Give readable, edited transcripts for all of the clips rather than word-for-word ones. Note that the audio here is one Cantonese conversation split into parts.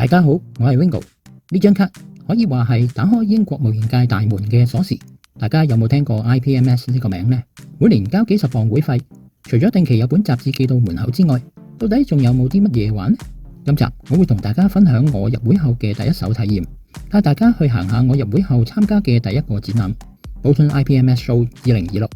大家好，我係 Wingo。呢張卡可以話係打開英國模型界大門嘅鎖匙。大家有冇聽過 IPMS 呢個名呢？每年交幾十磅會費，除咗定期有本雜誌寄到門口之外，到底仲有冇啲乜嘢玩呢？今集我會同大家分享我入會後嘅第一手體驗，帶大家去行下我入會後參加嘅第一個展覽 Bolton IPMS Show 2026。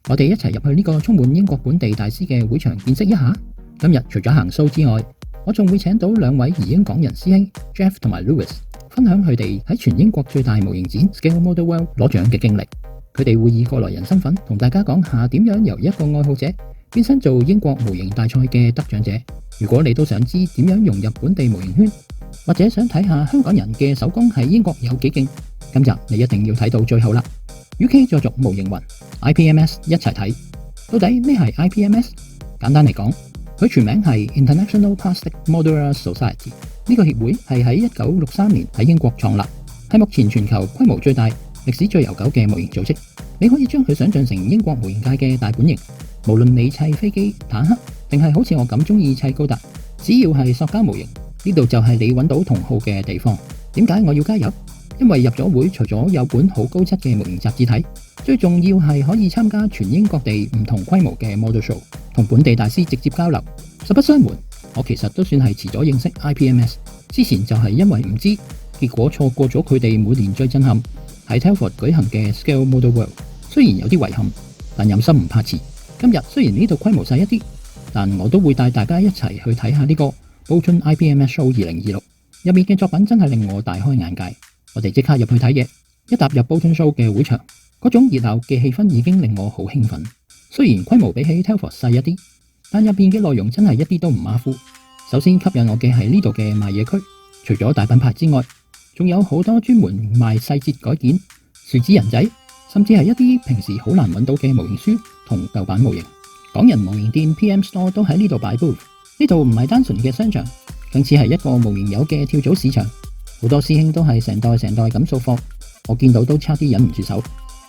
我哋一齊入去呢個充滿英國本地大師嘅會場見識一下。今日除咗行 show 之外，我仲會請到兩位移英港人師兄 Jeff 同埋 Louis 分享佢哋喺全英國最大模型展 Scale Model World 攞獎嘅經歷。佢哋會以過來人身份同大家講下點樣由一個愛好者變身做英國模型大賽嘅得獎者。如果你都想知點樣融入本地模型圈，或者想睇下香港人嘅手工喺英國有幾勁，今集你一定要睇到最後啦。UK 再續模型雲 IPMS 一齊睇。到底咩係 IPMS？ 簡單嚟講，佢全名係 International Plastic Modeler Society。呢個協會係喺1963年喺英國創立，係目前全球規模最大、歷史最悠久嘅模型組織。你可以將佢想象成英國模型界嘅大本營。無論你砌飛機、坦克，定係好似我咁中意砌高達，只要係塑膠模型，呢度就係你揾到同好嘅地方。點解我要加入？因為入咗會，除咗有本好高質嘅模型雜誌睇，最重要係可以參加全英各地唔同規模嘅 model show， 同本地大師直接交流。實不相瞞，我其實都算係遲咗認識 IPMS， 之前就係因為唔知，結果錯過咗佢哋每年最震撼喺 Telford 舉行嘅 Scale Model World。雖然有啲遺憾，但任心唔怕遲。今日雖然呢度規模細一啲，但我都會帶大家一齊去睇下呢個 Bolton IPMS Show 2026。入面嘅作品真係令我大開眼界。我哋即刻入去睇嘢。一踏入 Bolton Show 嘅會場，嗰種熱鬧嘅氣氛已經令我好興奮。雖然規模比起 Telford 細一啲，但入面嘅內容真係一啲都唔馬虎。首先吸引我嘅係呢度嘅賣嘢區，除咗大品牌之外，仲有好多專門賣細節改件、樹枝人仔，甚至係一啲平時好難揾到嘅模型書同舊版模型。港人模型店 PM Store 都喺呢度擺 booth。呢度唔係單純嘅商場，更似係一個模型友嘅跳蚤市場。好多師兄都係成袋咁掃貨，我見到都差啲忍唔住手。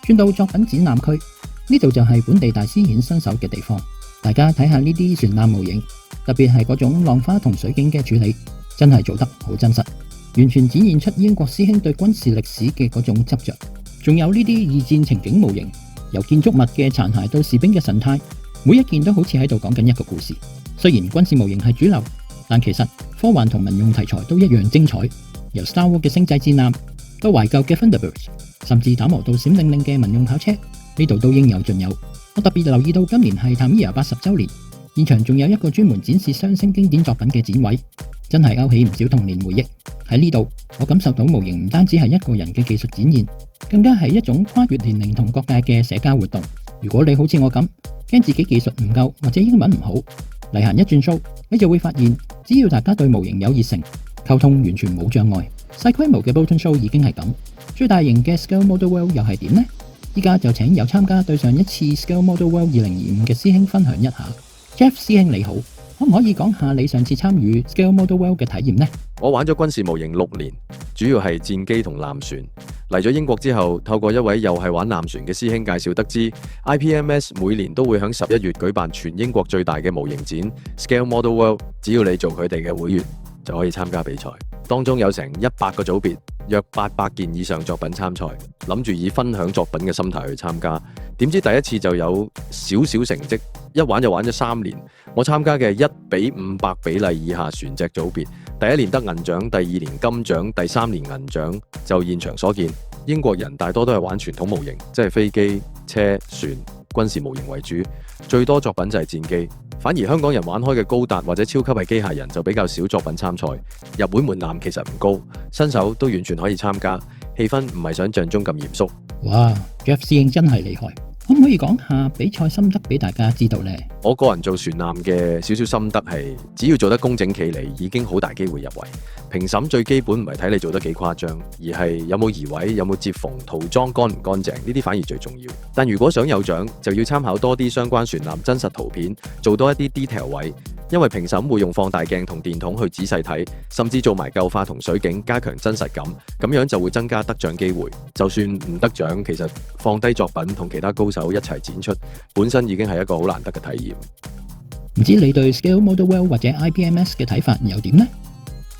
轉到作品展覽區，呢度就係本地大師顯身手嘅地方。大家睇下呢啲船艦模型，特別係嗰種浪花同水景嘅處理，真係做得好真實，完全展現出英國師兄對軍事歷史嘅嗰種執着。仲有呢啲二戰情景模型，由建築物嘅殘骸到士兵嘅神態，每一件都好似喺度講緊一個故事。雖然軍事模型係主流，但其實科幻同民用題材都一樣精彩。由 Star Wars 嘅星際戰艦到懷舊嘅 Thunderbirds， 甚至打磨到閃靈靈嘅民用跑車，呢度都應有盡有。我特別留意到今年係 Tamiya 80週年，現場仲有一個專門展示雙星經典作品嘅展位，真係勾起唔少童年回憶。喺呢度，我感受到模型唔單止係一個人嘅技術展現，更加係一種跨越年齡同各界嘅社交活動。如果你好似我咁，驚自己技術唔夠或者英文唔好，嚟行一轉 show，你就會發現，只要大家對模型有熱誠，溝通完全冇障礙。細規模嘅 Bolton Show 已經係咁，最大型嘅 Scale Model World 又係點呢？依家就請有參加對上一次 Scale Model World 2025嘅師兄分享一下。Jeff 師兄你好，可唔可以講下你上次參與 Scale Model World 嘅體驗呢？我玩咗軍事模型6年，主要係戰機同艦船。嚟咗英國之後，透過一位又係玩艦船嘅師兄介紹得知 ，IPMS 每年都會喺11月舉辦全英國最大嘅模型展 Scale Model World。只要你做佢哋嘅會員，就可以參加比賽。當中有成100個組別，約800件以上作品參賽。諗住以分享作品嘅心態去參加，點知第一次就有少少成績，一玩就玩咗3年。我參加嘅1:500比例以下船隻組別，第1年得銀獎，第2年金獎，第3年銀獎。就現場所見，英國人大多都係玩傳統模型，即係飛機、車、船、軍事模型為主，最多作品就係戰機。反而香港人玩開嘅高達或者超級係機械人就比較少作品參賽。入會門檻其實唔高，新手都完全可以參加，氣氛唔係想象中咁嚴肅。哇 Jeff 師兄真係厲害，可唔可以講下比賽心得俾大家知道呢？我個人做船艦嘅少少心得係，只要做得工整企理，已經好大機會入圍。評審最基本唔係睇你做得幾誇張，而係有冇移位、有冇接縫、塗裝乾唔乾淨，呢啲反而最重要。但如果想有獎，就要參考多啲相關船艦真實圖片，做多一啲 detail 位，因為評審會用放大鏡同電筒去仔細睇，甚至做埋舊化同水景，加強真實感，咁樣就會增加得獎機會。就算唔得獎，其實放低作品同其他高手一齊展出，本身已經係一個好難得嘅體驗。唔知你對 Scale Model World 或者 IPMS 嘅睇法又點呢？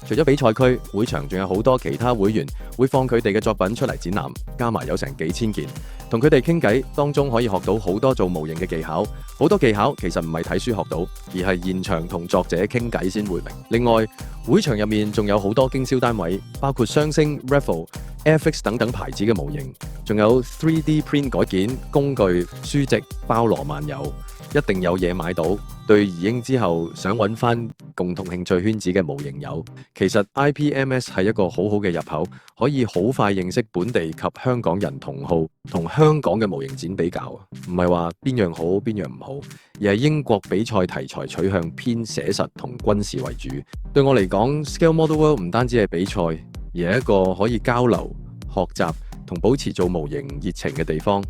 除咗比賽區，會場仲有好多其他會員會放佢哋嘅作品出嚟展覽，加埋有成幾千件。同佢哋傾偈，當中可以學到好多做模型嘅技巧。好多技巧其實唔係睇書學到，而係現場同作者傾偈先會明。另外，會場入面仲有好多經銷單位，包括雙星、Raffle、Airfix 等等牌子嘅模型，仲有 3D print 改件、工具、書籍，包羅萬有，一定有嘢買到。對移英之後想揾翻共同興趣圈子嘅模型友，其實 IPMS 係一個好好嘅入口，可以好快認識本地及香港人同好，同香港嘅模型展比較，唔係話邊樣好邊樣唔好，而係英國比賽題材取向偏寫實同軍事為主。對我嚟講 Scale Model World 唔單止係比賽，而係一個可以交流、學習同保持做模型熱情嘅地方。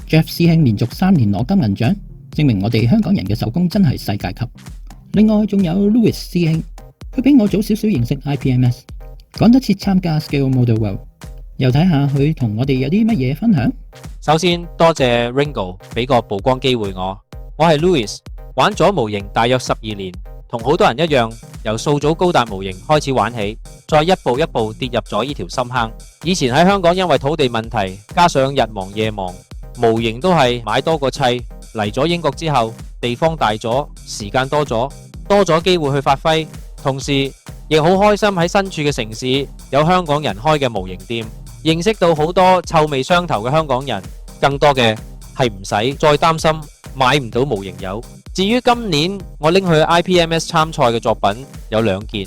Jeff 師兄連續3年攞金銀獎，證明我哋香港人嘅手工真係世界級。另外仲有 Louis 師兄，佢比我早少少認識 IPMS， 趕得切參加 Scale Model World， 又睇下佢同我哋有啲乜嘢分享。首先多謝 Ringo 俾個曝光機會我係 Louis， 玩咗模型大約12年，同好多人一樣，由數組高達模型開始玩起，再一步一步跌入咗呢條深坑。以前喺香港因為土地問題，加上日忙夜忙，模型都係買多過砌。嚟咗英國之後，地方大咗，時間多咗機會去發揮，同時亦好開心喺身處嘅城市有香港人開嘅模型店，認識到好多臭味相投嘅香港人，更多嘅係唔使再擔心買唔到模型友。至於今年我拎去 IPMS 參賽嘅作品有2件，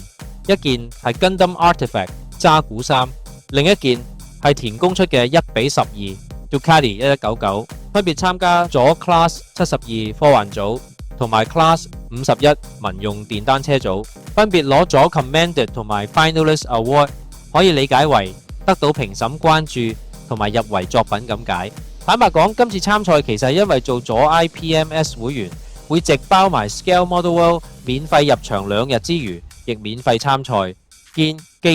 一件係 Gundam Artifact 渣古3，另一件係田宮出嘅1:12 Ducati 1199，分別參加咗 Class 72科幻組同埋 Class 51民用電單車組，分別攞咗 Commended 同埋 Finalist Award， 可以理解為得到評審關注同埋入圍作品咁解。坦白講，今次參賽其實係因為做咗 IPMS 會員，會直包埋 Scale Model World 免費入場2日之餘，亦免費參賽。既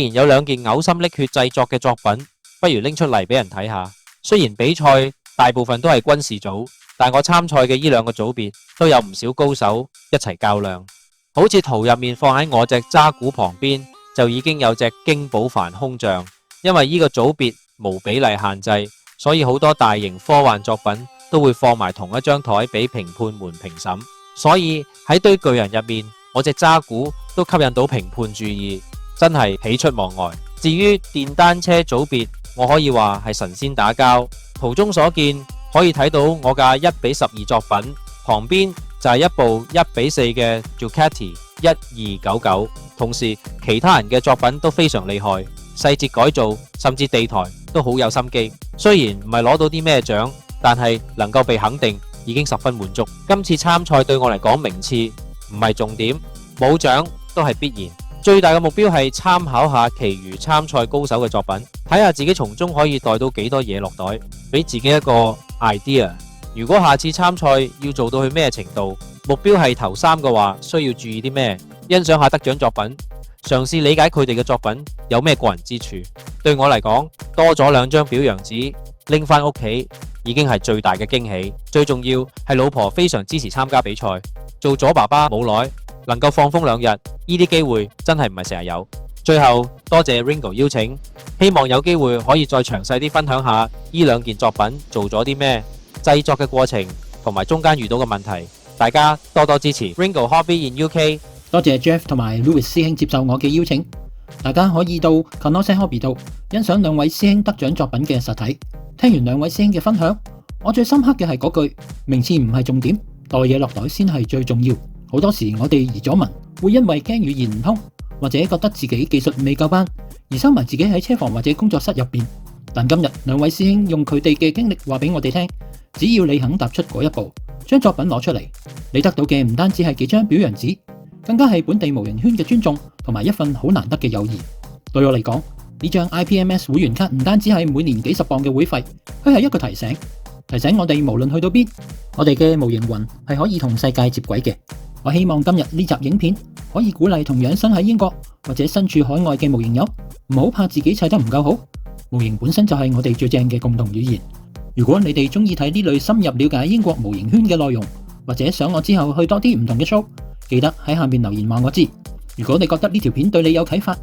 然有2件嘔心瀝血製作嘅作品，不如拎出嚟俾人睇下。雖然比賽大部分都係軍事組，但我參賽嘅呢2個組別都有唔少高手一齊較量。好似圖入面放喺我隻渣古旁邊，就已經有隻京寶梵空像。因為呢個組別無比例限制，所以好多大型科幻作品都會放埋同一張台俾評判們評審。所以喺堆巨人入面，我隻渣古都吸引到評判注意，真係喜出望外。至於電單車組別，我可以話係神仙打交。圖中所見，可以睇到我架1:12作品，旁邊就係一部1:4嘅 Ducati 1299。同時其他人嘅作品都非常厲害，細節改造甚至地台都好有心機。雖然唔係攞到啲咩獎，但係能夠被肯定已經十分滿足。今次參賽對我嚟講，名次唔係重點，冇獎都係必然。最大嘅目標係參考下其餘參賽高手嘅作品，睇下自己從中可以帶到幾多嘢落袋，俾自己一個 idea。如果下次參賽要做到去咩程度，目標係頭3嘅話，需要注意啲咩？欣賞下得獎作品，嘗試理解佢哋嘅作品有咩過人之處。對我嚟講，多咗2張表揚紙拎返屋企已經係最大嘅驚喜。最重要係老婆非常支持參加比賽，做咗爸爸冇耐，能夠放風2日，呢啲機會真係唔係成日有。最後多謝 Ringo 邀請，希望有機會可以再詳細啲分享下呢2件作品做咗啲咩，製作嘅過程同埋中間遇到嘅問題。大家多多支持 Ringo Hobby in UK。 多謝 Jeff 同埋 Louis 師兄接受我嘅邀請，大家可以到 Conose Hobby 度欣賞2位師兄得獎作品嘅實體。聽完2位師兄嘅分享，我最深刻嘅係嗰句，名次唔係重點，袋嘢落袋先係最重要。好多時我哋移咗民，會因為驚語言唔通，或者覺得自己技術未夠班，而收埋自己喺車房或者工作室入邊。但今日2位師兄用佢哋嘅經歷話俾我哋聽，只要你肯踏出嗰一步，將作品攞出嚟，你得到嘅唔單止係幾張表揚紙，更加係本地模型圈嘅尊重同埋一份好難得嘅友誼。對我嚟講，呢張 IPMS 會員卡唔單止係每年幾十磅嘅會費，佢係一個提醒我哋無論去到邊，我哋嘅模型魂係可以同世界接軌嘅。我希望今日呢集影片可以鼓勵同樣身喺英國或者身處海外嘅模型友，唔好怕自己砌得唔夠好。模型本身就係我哋最正嘅共同語言。如果你哋中意睇呢類深入了解英國模型圈嘅內容，或者想我之後去多啲唔同嘅 show，記得喺下面留言話我知。如果你覺得呢條片對你有啟發，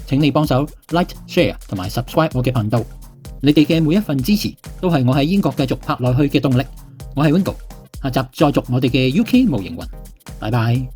請你幫手 Like、Share 同埋 Subscribe 我嘅頻道。你哋嘅每一份支持都係我喺英國繼續拍落去嘅動力。我係 Wingo，下集再續我哋嘅 UK 模型雲。拜拜。